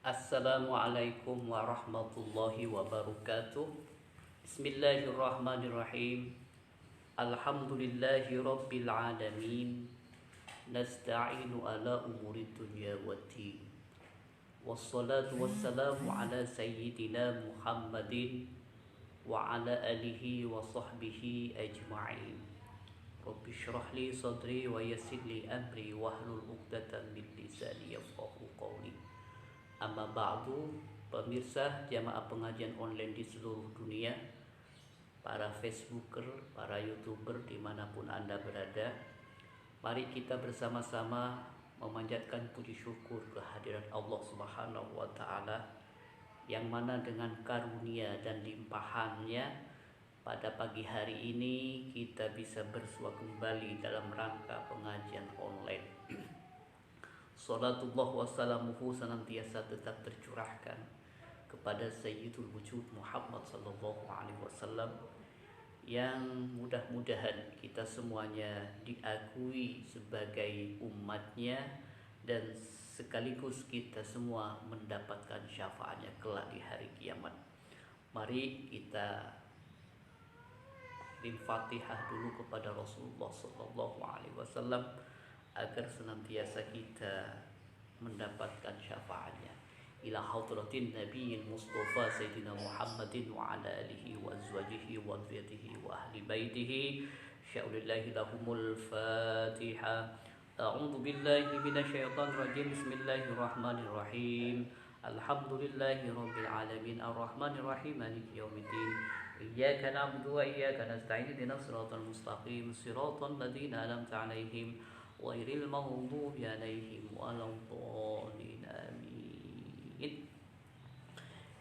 Assalamualaikum warahmatullahi wabarakatuh. Bismillahirrahmanirrahim. Alhamdulillahi rabbil alamin. Nasta'inu ala umuri dunya waddin. Wassalatu wassalamu ala sayyidina Muhammadin wa ala alihi wa sahbihi ajma'in. Rabbi syrah li sadri wa yassir li amri wahlul 'uqdatam min lisani yafqahu qawli. Amma ba'du, pemirsa jamaah pengajian online di seluruh dunia, para Facebooker, para YouTuber dimanapun Anda berada, mari kita bersama-sama memanjatkan puji syukur kehadirat Allah Subhanahu wa Ta'ala, yang mana dengan karunia dan limpahannya pada pagi hari ini kita bisa bersua kembali dalam rangka pengajian online. Salatullah wassalamuhu senantiasa tetap tercurahkan kepada Sayyidul Wujud Muhammad sallallahu alaihi wasallam, yang mudah-mudahan kita semuanya diakui sebagai umatnya dan sekaligus kita semua mendapatkan syafaatnya kelak di hari kiamat. Mari kita Fatihah dulu kepada Rasulullah sallallahu alaihi wasallam agar senantiasa kita mendapatkan syafaatnya. Ila hadratin Nabiyil Mustafa Sayyidina Muhammadin wa ala alihi wa azwajihi wa dzurriyyatihi wa ahli baitihi sya'ulillahi lahumul Fatiha. A'udzu billahi minasyaitonir rajim. Bismillahirrahmanirrahim. Alhamdulillahi rabbil alamin arrahmanir rahim maliki yaumiddin. Iyyaka na'budu wa iyyaka nasta'in ihdinas siratal mustaqim siratal ladzina an'amta 'alaihim ghairil maghdubi 'alaihim waladdallin amin.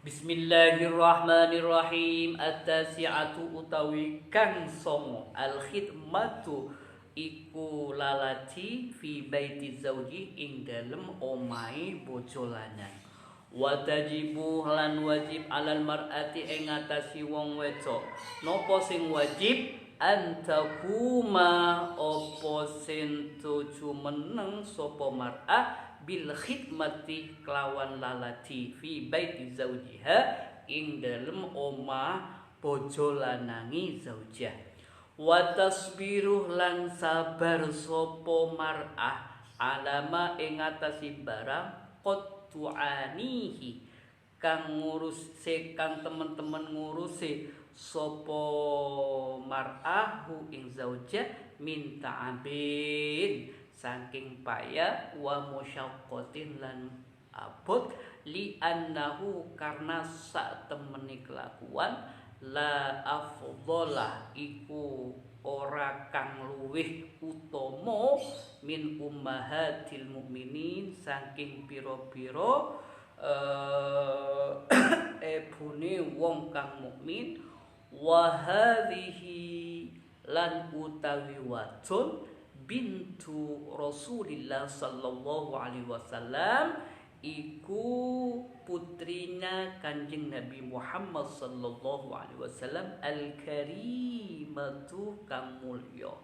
Bismillahirrahmanirrahim. At-tasi'atu utawi kang songo al-khidmatu iku lalati fi baiti zauji ing dalem omahe bojo lanang. Wa tajibu lan wajib alal mar'ati ing ngatasi wong wedok. Napa sing wajib? Antakuma opo sing tuju meneng sapa mar'ah bil khidmati kelawan lalati fi baiti zaujiha ing dalem omah bojo lanangi zaujah. Wa tasbiru lan sabar sapa mar'ah alama ing ngatasi barang tu'anihi kang nguruse kang teman-teman nguruse sapa mar'ahu ing zaujah min ta'abin saking payah wa musyaqqatin lan abot li annahu karena sak temeni kelakuan la afdhalah iku ora kang luwih utama min ummahatil mukminin saking pira-pira ebune wong kang mukmin. Wa hadhihi lan utawi wadon bintu Rasulillah sallallahu alaihi wasallam iku putrina Kanjeng Nabi Muhammad sallallahu alaihi wasallam al-karimatu kang mulya.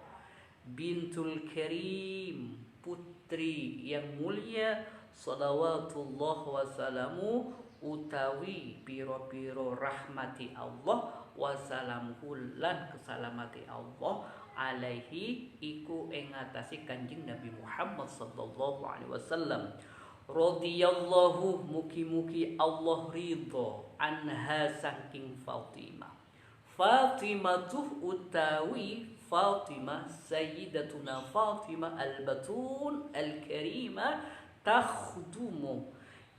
Bintul Karim, putri yang mulia, salawatullah wasalamu utawi piro-piro rahmati Allah wasalamuhu lan kesalamati Allah alaihi iku ing ngatasi Kanjeng Nabi Muhammad sallallahu alaihi wasallam. Radhiyallahu mugi-mugi Allah ridho anha saking Fatimah. Fatimah utawi Fatimah Sayyidatuna Fatimah al-Batun al-Karimah takhdumu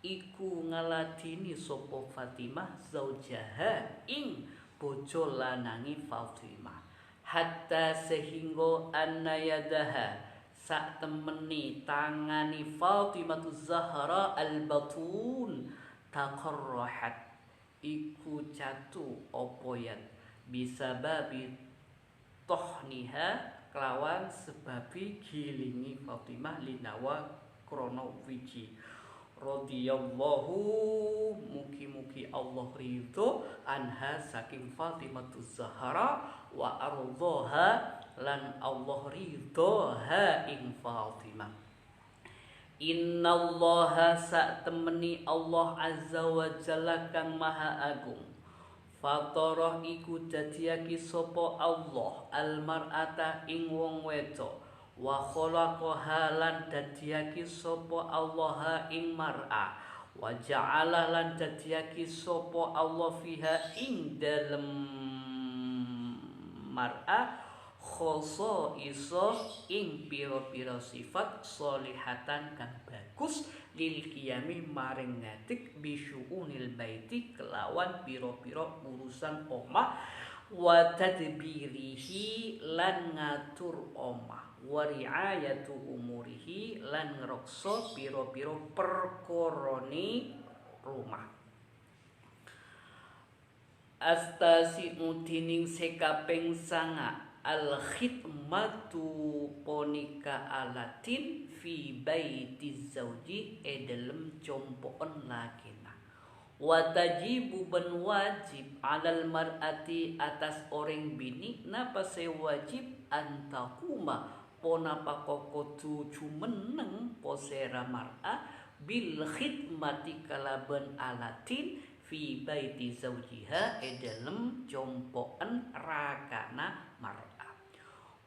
iku ngaladini sapa Fatimah zaujaha ing bojo lanangi Fatimah hatta sehingga anna yadaha sak temeni tangani Fatimah Zahra al-Batun taqarrahat iku jatuh apa yan bisa babi tohniha kelawan sebabi gilingi Fatimah linawa krono wiji. Radhiyallahu mugi-mugi Allah ridho anha saking Fatimah Zahra wa ardhaha lan Allah ridho ha ing Fatimah. Innallaha sak temeni Allah azza wa jalla kang maha agung. Fatoroh iku dadiake sapa Allah almar'ata ing wong wedok. Wa khalaqaha lan dadiake sapa Allah ing mar'a. Wa ja'ala lan dadiake sapa Allah fiha ing dalem mar'a khoso iso ing pira-pira sifat solihatan kang bagus lil qiyami maring ngatik bisyuunil baiti kelawan pira-pira urusan omah wa tadbirihi lan ngatur omah wa riayatu umurihi lan ngreksa pira-pira perkorone rumah. Astasi utining sekaping sanga al khidmatu ponika alatin fi baiti zauji dalem compoken lakina wa tajibu ben wajib alal mar'ati atas orang bini napa se wajib antakuma ponapa kokotu cumeneng posera mar'a bil khidmati kalaban alatin fi baiti zaujiha dalem compoken rakana mar'a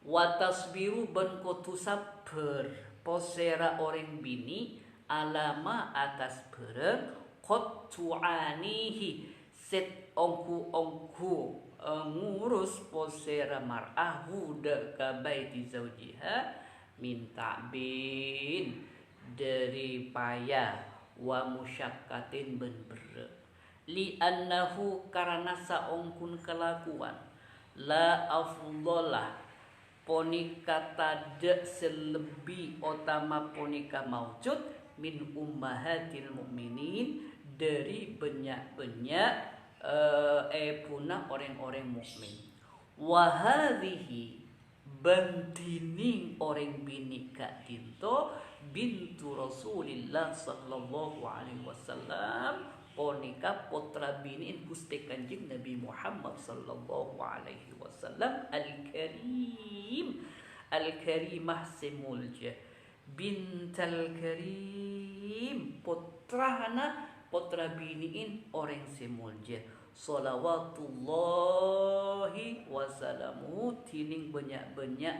wa tasbiru ben kudu sabar posera orang bini alama atas bareng qad tuanihi set ongku ngurus posera mar'ah huda ka baiti zaujiha minta bin dari payah wa musyakkatin ben bere li annahu karena saongkun kelakuan la afdhalah ponika tada selebih utama ponika maujud min ummahatil mukminin dari banyak-banyak punah orang-orang mukmin. Wa hadhihi bantining orang bini kak dinto bintu Rasulillah sallallahu alaihi wasallam ponika putra biniin Gusti Kanjeng Nabi Muhammad sallallahu alaihi wasallam al-karimah semulja bintal karim putra biniin orang semulja salawatullahi wasalamu tining banyak-banyak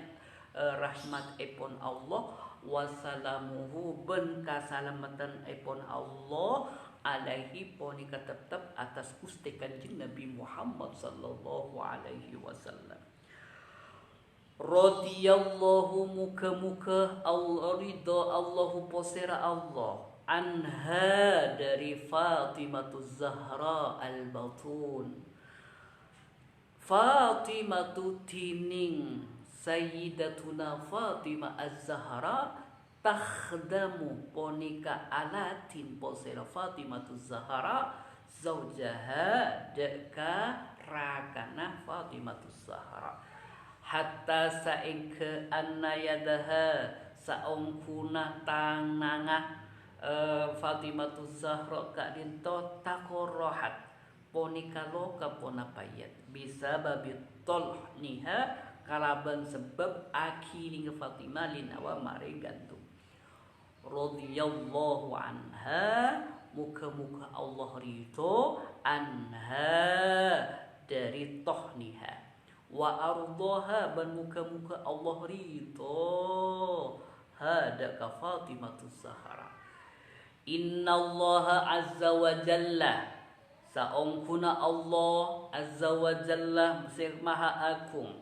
rahmat ipun Allah wasalamuhu ben kasalamatan ipun Allah alaihi ponika tetap atas Gusti Kanjeng Nabi Muhammad sallallahu alaihi wasallam. Radhiyallahu muka-muka Allah ridha Allahu posera Allah anha dari Fatimatu Zahra al-Batun. Fatimatu tining Sayyidatuna Fatimah Az-Zahra takhdamu ponika alatin posera Fatimatu Zahra zaujaha deka rakana Fatimatu Zahra hatta saengke anna yadaha saongkuna tananga Fatimatu Zahra kak dinto takorohat ponika loka pona payat bisa babi tol niha kalaban sebab akhiring Fatimah linawa mare gantung. Radhiyallahu anha muka-muka Allah ridho anha dari tohniha wa ardaha ban muka-muka Allah ridho hadaka Fatimatu Zahra. Innallaha azza wa jalla saongkuna Allah azza wa jalla maha agung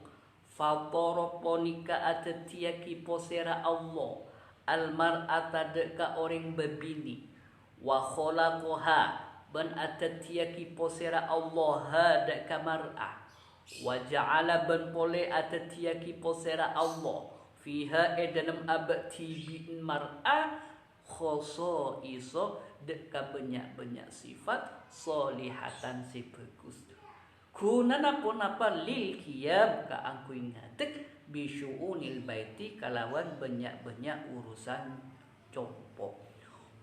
fatoro ponika atetiaki posera Allah almar'ata deka orang berbini wa khalaqaha ban atatiaki posera Allah deka mar'ah wa ja'ala ban pole atatiaki posera Allah fiha dalam abati bin mar'ah khoso iso deka banyak-banyak sifat solihatan si bagus kunana punapa lil qiyam ka angku ngadeg bisyuunil baiti kalawan banyak-banyak urusan compo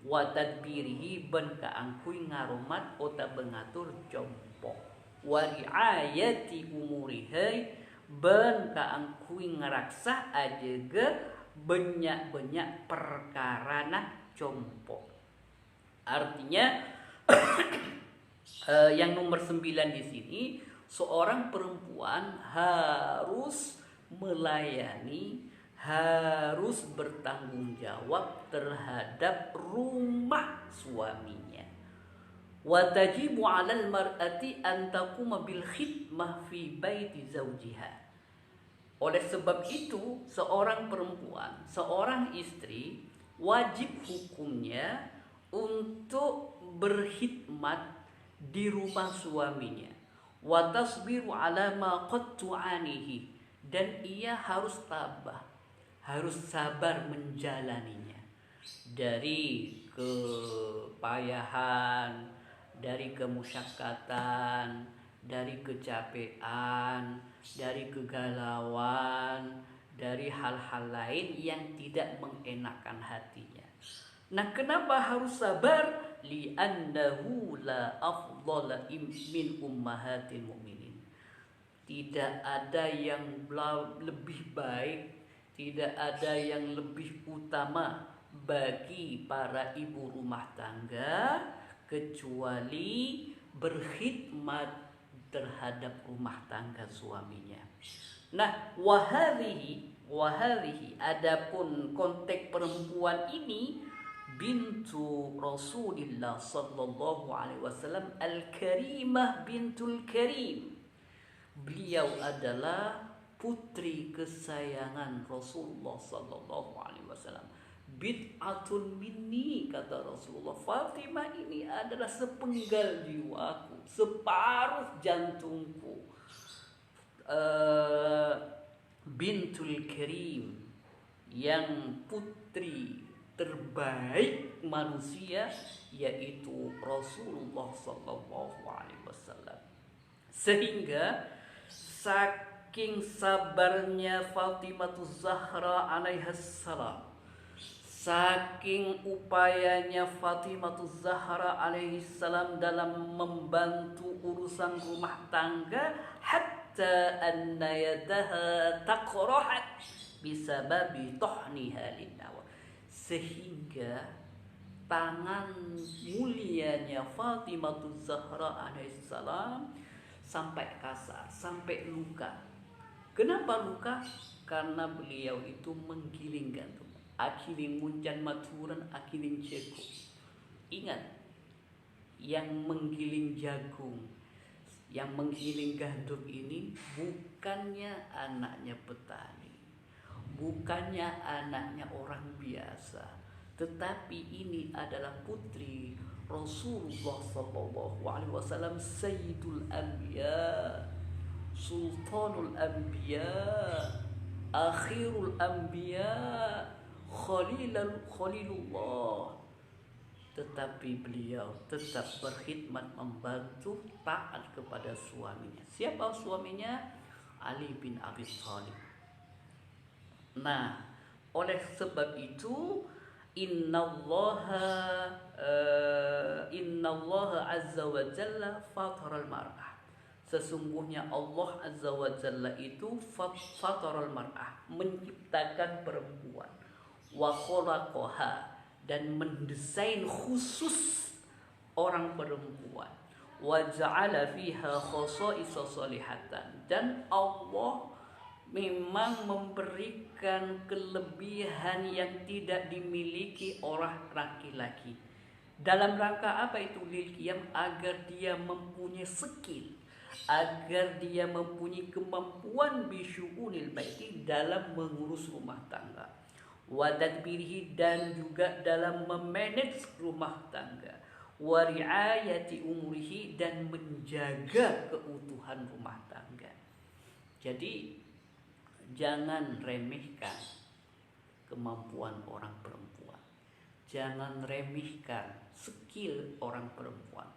wa tadbirihi ban kaangkuy ngarumat ota bengatur compo wa riayati umurihi ban kaangkuy ngaraksa ajege banyak-banyak perkara compo. Artinya yang nomor 9 di sini, seorang perempuan harus melayani, harus bertanggung jawab terhadap rumah suaminya. Wa tajibu 'alal mar'ati an taquma bil khidmah fi baiti zawjiha. Oleh sebab itu, seorang perempuan, seorang istri wajib hukumnya untuk berkhidmat di rumah suaminya. Wa tasbiru 'ala ma qad tu'anihi, dan ia harus tabah, harus sabar menjalaninya. Dari kepayahan, dari kemusyakkatan, dari kecapean, dari kegalauan, dari hal-hal lain yang tidak mengenakan hatinya. Nah, kenapa harus sabar? Li'annahu la afdala min ummahatil mu'minin. Tidak ada yang lebih baik, tidak ada yang lebih utama bagi para ibu rumah tangga kecuali berkhidmat terhadap rumah tangga suaminya. Nah, wahalihi adapun konteks perempuan ini bintu Rasulillah sallallahu alaihi wasallam al-karimah bintul karim. Beliau adalah putri kesayangan Rasulullah sallallahu alaihi wasallam. Bid'atun minni, kata Rasulullah, Fatimah ini adalah sepenggal jiwaku, separuh jantungku. Bintul Karim, yang putri terbaik manusia, yaitu Rasulullah sallallahu alaihi wasallam. Sehingga saking sabarnya Fatimah Zahra alaihassalam, saking upayanya Fatimah Zahra alaihissalam dalam membantu urusan rumah tangga, hatta anna yadaha taqrahat bisababi tuhniha linnawa, sehingga tangan mulianya Fatimah Zahra alaihissalam sampai kasar, sampai luka. Kenapa luka? Karena beliau itu menggiling gandum. Akiling muncan maturan, akiling ceko. Ingat, yang menggiling jagung, yang menggiling gandum ini bukannya anaknya petani, bukannya anaknya orang biasa, tetapi ini adalah putri Rasulullah sallallahu alaihi wasallam, Sayyidul Anbiya, Sultanul Anbiya, Akhirul Anbiya, Khalilullah. Tetapi beliau tetap berkhidmat, membantu, taat kepada suaminya. Siapa suaminya? Ali bin Abi Thalib. Nah, oleh sebab itu innallaha azza wa jalla fataral mar'ah. Sesungguhnya Allah azza wa jalla itu fataral mar'ah, menciptakan perempuan, wa khalaqaha, dan mendesain khusus orang perempuan, wa ja'ala fiha khasa'isa salihatan, dan Allah memang memberikan kelebihan yang tidak dimiliki orang laki-laki. Dalam rangka apa itu? Lil qiyam, agar dia mempunyai skill, agar dia mempunyai kemampuan bisyu'unil baiti, dalam mengurus rumah tangga, wa tadbirihi, dan juga dalam memanage rumah tangga, wa riayati umurihi, dan menjaga keutuhan rumah tangga. Jadi jangan remehkan kemampuan orang perempuan, jangan remehkan skill orang perempuan,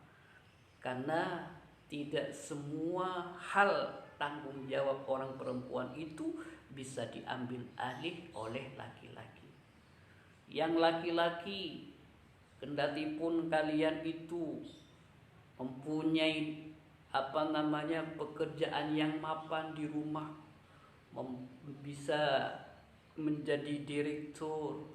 karena tidak semua hal tanggung jawab orang perempuan itu bisa diambil alih oleh laki-laki. Yang laki-laki, kendati pun kalian itu mempunyai pekerjaan yang mapan di rumah, bisa menjadi direktur,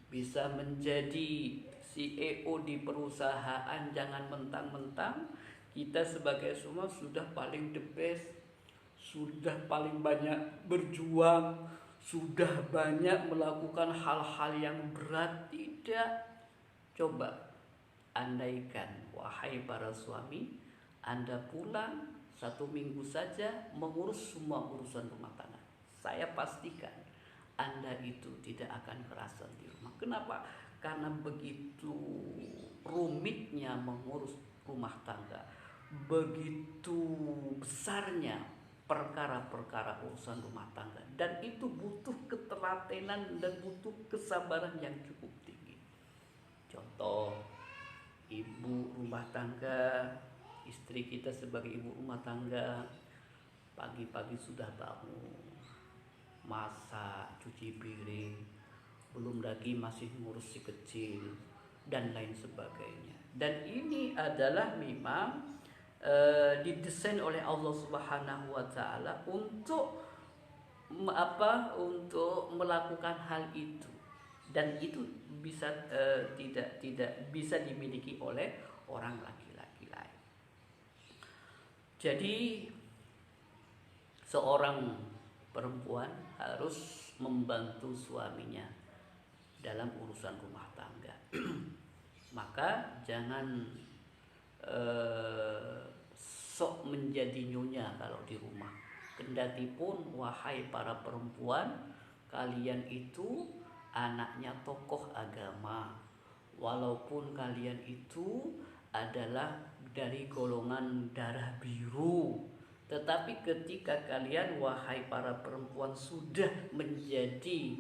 bisa menjadi CEO di perusahaan. Jangan mentang-mentang kita sebagai semua sudah paling the best, sudah paling banyak berjuang, sudah banyak melakukan hal-hal yang berat. Tidak. Coba andaikan, wahai para suami, Anda pulang 1 minggu saja mengurus semua urusan rumah tangga, saya pastikan Anda itu tidak akan kerasan di rumah. Kenapa? Karena begitu rumitnya mengurus rumah tangga, begitu besarnya perkara-perkara urusan rumah tangga, dan itu butuh ketelatenan dan butuh kesabaran yang cukup tinggi. Contoh, ibu rumah tangga, istri kita sebagai ibu rumah tangga, pagi-pagi sudah bangun, masak, cuci piring, belum lagi masih ngurus si kecil dan lain sebagainya. Dan ini adalah memang didesain oleh Allah Subhanahu wa taala untuk untuk melakukan hal itu, dan itu bisa tidak bisa dimiliki oleh orang laki-laki lain. Jadi seorang perempuan harus membantu suaminya dalam urusan rumah tangga. Maka jangan sok menjadi nyonya kalau di rumah. Kendatipun wahai para perempuan, kalian itu anaknya tokoh agama, walaupun kalian itu adalah dari golongan darah biru, tetapi ketika kalian wahai para perempuan sudah menjadi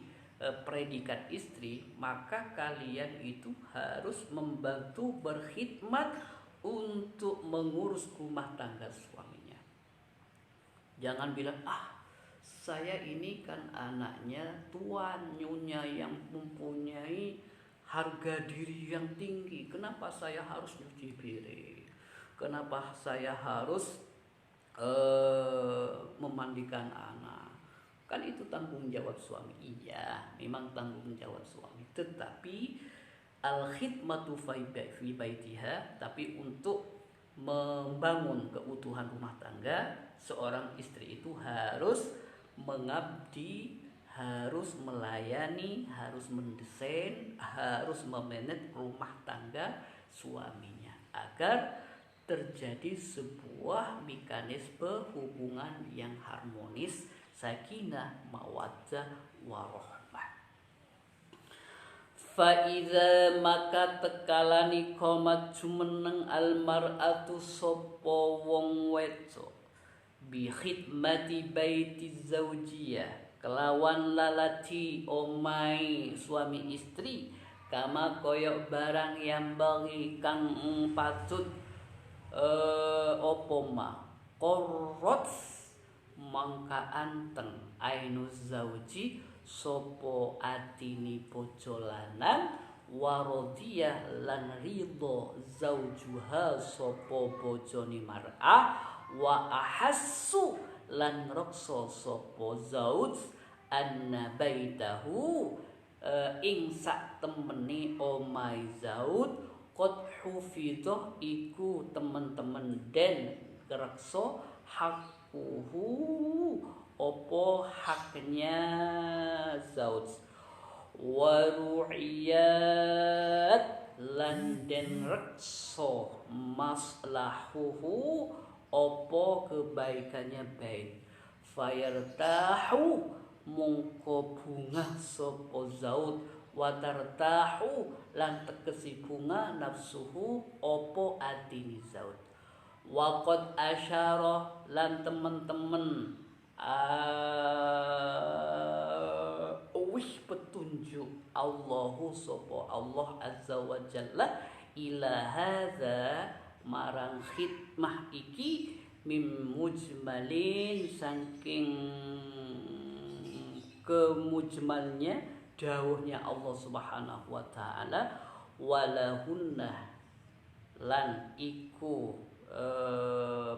predikat istri, maka kalian itu harus membantu berkhidmat untuk mengurus rumah tangga suaminya. Jangan bilang, saya ini kan anaknya tuan nyonya yang mempunyai harga diri yang tinggi, kenapa saya harus nyuci piring, kenapa saya harus memandikan anak. Kan itu tanggung jawab suami. Iya, memang tanggung jawab suami, tetapi al-khidmatu fi baitiha, tapi untuk membangun keutuhan rumah tangga, seorang istri itu harus mengabdi, harus melayani, harus mendesain, harus memanage rumah tangga suaminya agar terjadi sebuah mekanisme hubungan yang harmonis, sakinah, mawaddah, warahmah. Faiza maka tekalani qomat jumeneng almar'atu sopo wong wedok bi khidmati baiti zaujiyah, kelawan lalati omai suami istri, kama koyok barang yang bagi kang patut opoma korot mangka anteng ainu zauji sopo atini pocolanan, warodiyah lan ridho zaujuha sopo bojoni mar'ah, wa ahassu lan rokso sopo zauj anna baitahu ing sak temeni omai zauj qad hufidhah iku temen-temen den kerekso hakuhu opo haknya zauj, waru'iyat lan den rekso maslahuhu opo kebaikannya bait, fayartahu mungko bunga sopo zauj, watartahu lan tegesi bunga nafsuhu opo atini zauj, waqad asyara lan temen-temen petunjuk Allahu sopo Allah azza wa jalla ila hadza marang khidmah iki mim mujmalin saking kemujmalnya dawuhnya Allah Subhanahu wa taala, walahunna lan iku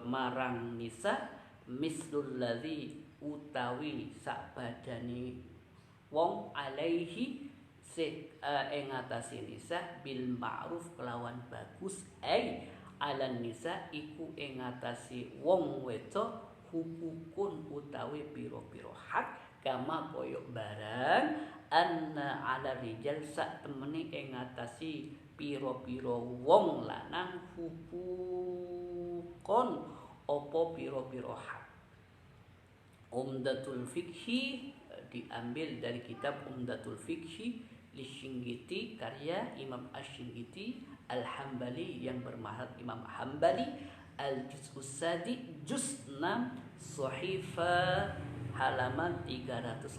marang nisa mislul ladzi utawi sak badani wong alaihi ing atase nisa bil ma'ruf kelawan bagus alan nisa iku ing atase wong wedok hukukun utawi pira-pira hak kama koyo barang anna ala rijal sak temene ing atase pira-pira wong lanang hukukon apa pira-pira hak. Umdatul Fiqhi diambil dari kitab Umdatul Fiqhi li Syinqiti karya Imam Asy-Syinqiti Al-Hambali yang bermazhab Imam Hambali al-Juz'us Sadi juz 6 Shahifah halaman 359.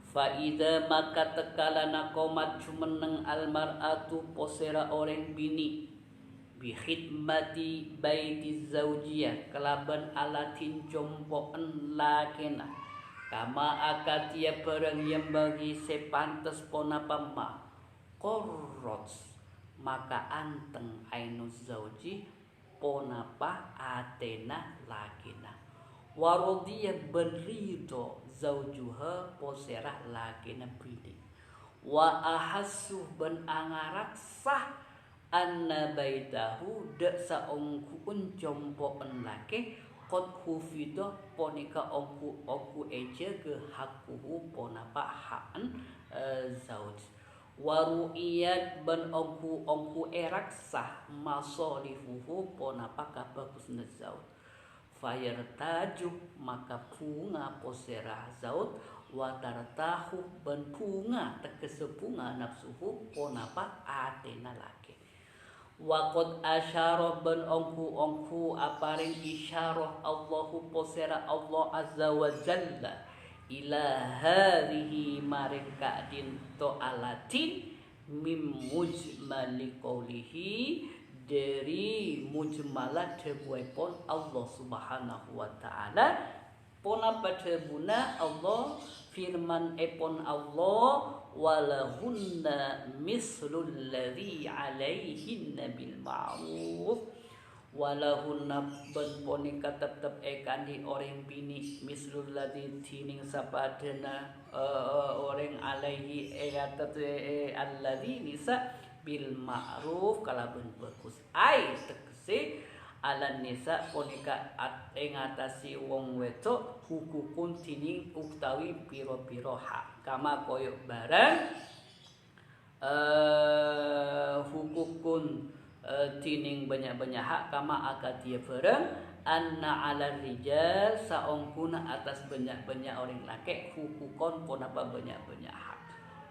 Faida maka tekalana komat jumeneng almar'atu posera orang bini bikhidmati baiti zaujiyah kelaban alatin jompoen lakena kama akatia barang yang bagi sepantes ponapama korrots maka anteng ainus zauji ponapa atena lakena warodiyah berido zaujuha poserah lakena bini wa ahassuh ben angarak sah anna baitahu dak saongku jompoen lake qad hufidah ponika ongku eja ke hakuhu ponapa haan zauj waru'iyat ban ongku eraksah masolihuhu ponapa kabagusna zauj fayartaju maka bunga poserah zauj watartahu ban bunga tegese bunga nafsuhu ponapa atena lake waqad asyara ban ongku aparing isyarah Allahu posera Allah azza wa jalla ila hadhihi maring ka'din to'alatin mim mujmali qawlihi dari mujmalah debuepon Allah subhanahu wa ta'ala pona padebuna Allah firman epon Allah walahunna mislul ladzi alaihinna bil ma'ruf walahunna ben ponika tetep ekandi orang bini mislul ladzi tining sapadana orang alaihi alladzi nisa bil ma'ruf kalaben bagus ai tegese ala nisa ponika ing atase wong wedok hukukun tining utawi pira-pira hak kama koyo barang hukukun tining banyak-banyak hak kama akadia barang anna ala rijal saongkuna atas banyak-banyak orang laki hukukon ponapa banyak-banyak hak.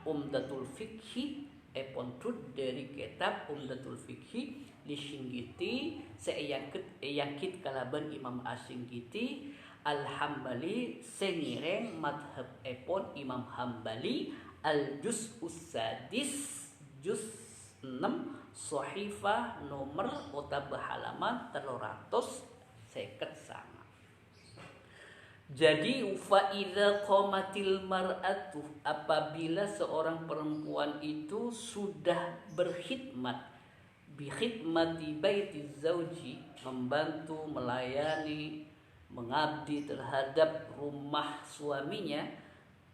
Umdatul Fiqhi epontut dari kitab Umdatul Fiqhi li Syinqiti seyakit kalaban Imam Asy-Syinqiti Al-Hambali sengireng madhab epon Imam Hambali al-Juz'us Sadis juz 6 Shahifah nomor utawa halaman 359. Jadi fa idza qamatil mar'atu apabila seorang perempuan itu sudah berkhidmat bi khidmati baiti zauji membantu melayani mengabdi terhadap rumah suaminya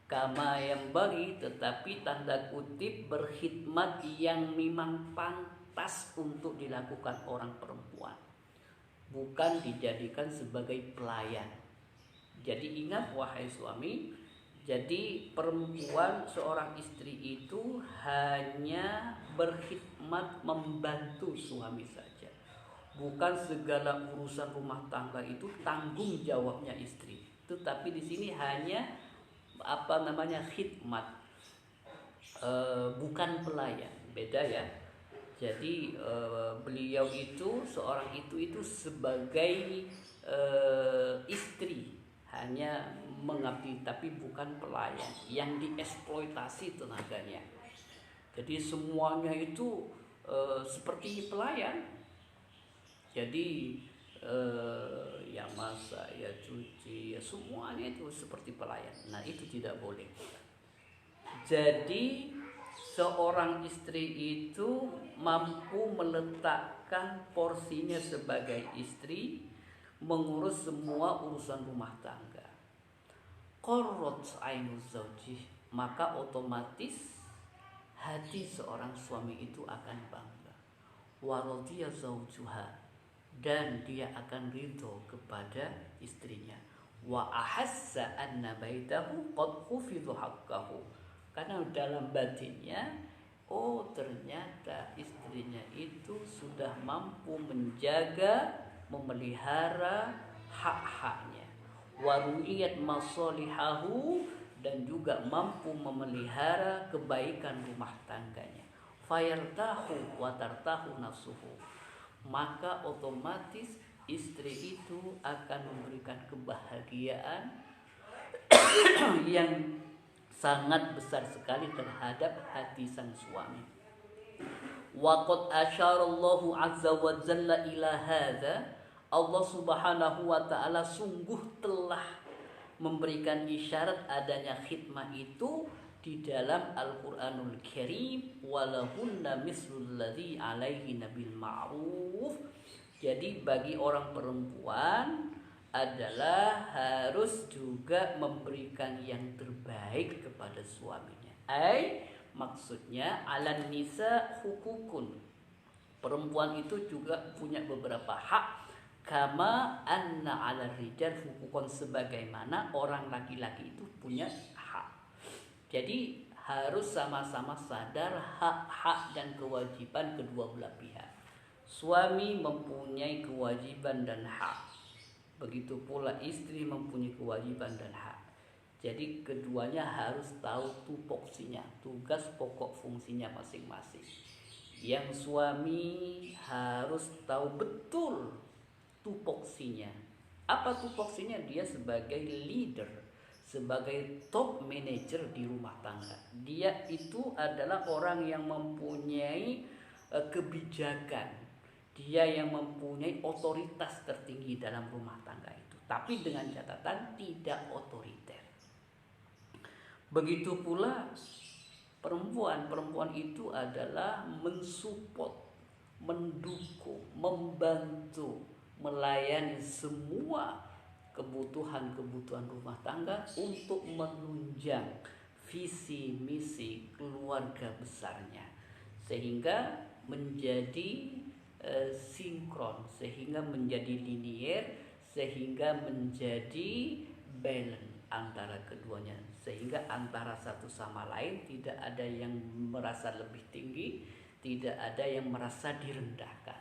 kama yang bagi tetapi tanda kutip berkhidmat yang memang pantas untuk dilakukan orang perempuan bukan dijadikan sebagai pelayan. Jadi ingat wahai suami, jadi perempuan seorang istri itu hanya berkhidmat membantu suami saja. Bukan segala urusan rumah tangga itu tanggung jawabnya istri. Tetapi di sini hanya khidmat, bukan pelayan. Beda ya. Jadi beliau itu seorang itu sebagai istri hanya mengabdi tapi bukan pelayan yang dieksploitasi tenaganya. Jadi semuanya itu seperti pelayan. Jadi yang masak, ya cuci, ya semuanya itu seperti pelayan. Nah itu tidak boleh. Jadi seorang istri itu mampu meletakkan porsinya sebagai istri mengurus semua urusan rumah tangga. Qarrat ainu zauji, maka otomatis hati seorang suami itu akan bangga. Wa radiya zaujuha, dan dia akan ridho kepada istrinya. Wa ahassa anna baitahu qad hufidhu haqqahu, karena dalam batinnya, oh ternyata istrinya itu sudah mampu menjaga, memelihara hak-haknya. Wa ru'iyat masalihahu, dan juga mampu memelihara kebaikan rumah tangganya. Fayartahu wa tartahu nafsuhu, maka otomatis istri itu akan memberikan kebahagiaan yang sangat besar sekali terhadap hati sang suami. Wa qad asyarallahu azza wa jalla ila hadza, Allah Subhanahu wa taala sungguh telah memberikan isyarat adanya khidmah itu di dalam Al-Qur'anul Karim. Walahunna mislul ladzi alaihinna bil ma'ruf, jadi bagi orang perempuan adalah harus juga memberikan yang terbaik kepada suaminya. Maksudnya alan nisa hukukun, perempuan itu juga punya beberapa hak. Kama anna ala rijal hukukun, sebagaimana orang laki-laki itu punya hak. Jadi harus sama-sama sadar hak-hak dan kewajiban kedua belah pihak. Suami mempunyai kewajiban dan hak, begitu pula istri mempunyai kewajiban dan hak. Jadi keduanya harus tahu tupoksinya, tugas pokok fungsinya masing-masing. Yang suami harus tahu betul tupoksinya. Apa tupoksinya? Dia sebagai leader, sebagai top manager di rumah tangga. Dia itu adalah orang yang mempunyai kebijakan. Dia yang mempunyai otoritas tertinggi dalam rumah tangga itu. Tapi dengan catatan tidak otoriter. Begitu pula perempuan. Perempuan itu adalah mensupport, mendukung, membantu, melayani semua kebutuhan-kebutuhan rumah tangga untuk menunjang visi misi keluarga besarnya, sehingga menjadi sinkron, sehingga menjadi linier, sehingga menjadi balance antara keduanya, sehingga antara satu sama lain tidak ada yang merasa lebih tinggi, tidak ada yang merasa direndahkan.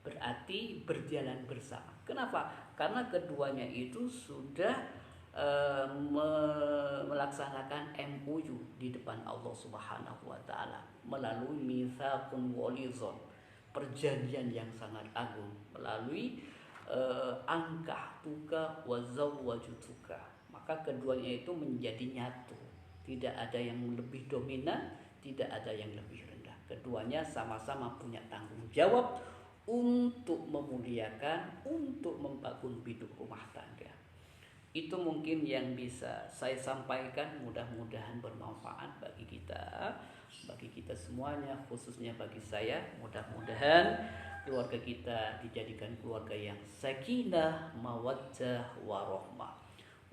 Berarti berjalan bersama. Kenapa? Karena keduanya itu sudah melaksanakan MOU di depan Allah Subhanahu wa taala melalui mitsaqun walizon, perjanjian yang sangat agung, melalui ankahtuka wa zawwajutuka. Maka keduanya itu menjadi nyatu. Tidak ada yang lebih dominan, tidak ada yang lebih rendah. Keduanya sama-sama punya tanggung jawab untuk memuliakan, untuk membangun hidup rumah tangga. Itu mungkin yang bisa saya sampaikan, mudah-mudahan bermanfaat bagi kita semuanya, khususnya bagi saya. Mudah-mudahan keluarga kita dijadikan keluarga yang sakinah, mawaddah, warahmah.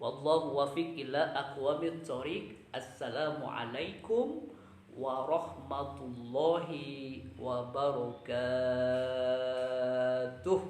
Wallahu wafiq ila aqwamit thoriq. Assalamualaikum warahmatullahi wabarakatuh.